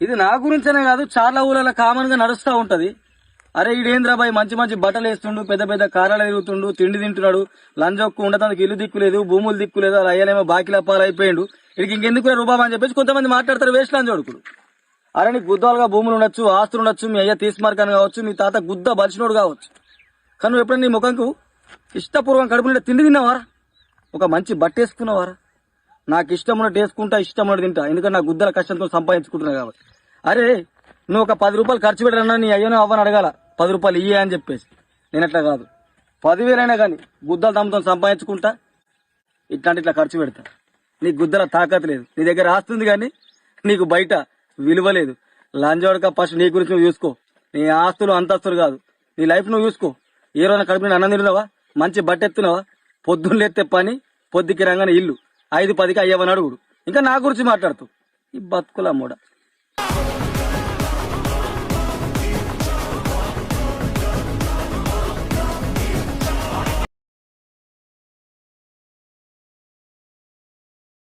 ఇది నా గురించనే కాదు, చాలా ఊళ్ళలో కామన్ గా నడుస్తా ఉంటది. అరే ఈడేంద్రాబాయ్ మంచి మంచి బట్టలు వేస్తుండు, పెద్ద పెద్ద కారాలు తిరుగుతుండు, తిండి తింటున్నాడు, లంజొక్కు ఉండటానికి ఇల్లు దిక్కులేదు, భూములు దిక్కులేదు, అలా అయ్యలేమో బాకీల పాలైపోయిండు, ఇడికి ఇంకెందుకు రుబాబా అని చెప్పేసి కొంతమంది మాట్లాడతారు వేస్ట్ లంజోడుకులు. అరే నీకు గుద్దాలుగా భూములు ఉండొచ్చు, ఆస్తులు ఉండొచ్చు, మీ అయ్య తీసుమార్కాన్ని కావచ్చు, మీ తాత గుద్ద బలిసినోడు కావచ్చు, కానీ నువ్వు ఎప్పుడైనా నీ ముఖంకు ఇష్టపూర్వం కడుపు నిండా తిండి తిన్నావారా? ఒక మంచి బట్ట వేసుకున్నావారా? నాకు ఇష్టం ఉన్నట్టు వేసుకుంటా, ఇష్టం ఉన్నట్టు తింటా, ఎందుకంటే నా గుద్దల కష్టంతో సంపాదించుకుంటున్నా కాబట్టి. అరే నువ్వు ఒక 10 రూపాయలు ఖర్చు పెట్టరన్నా నీ అయ్యనో అవ్వని అడగాల, 10 రూపాయలు ఇయ్యే అని చెప్పేసి. నేను అట్లా కాదు, 10,000 అయినా కానీ గుద్దల తమ్ముతో సంపాదించుకుంటా, ఇట్లా ఖర్చు పెడతా. నీకు గుద్దల తాకత్ లేదు, నీ దగ్గర ఆస్తుంది కానీ నీకు బయట విలువ లేదు. లంజోడక ఫస్ట్ నీ గురించి నువ్వు చూసుకో. నీ ఆస్తులు అంతస్తులు కాదు, నీ లైఫ్ నువ్వు చూసుకో. ఏ రోజున కడుపు అన్నం తిన్నావా, మంచి బట్ట ఎత్తున్నావా, పొద్దున్న లేస్తే పని, పొద్దుకి రంగానే ఇల్లు, 5-10కి అయ్యవని అడుగుడు, ఇంకా నా గురించి మాట్లాడుతూ ఈ బతుకుల మూడ.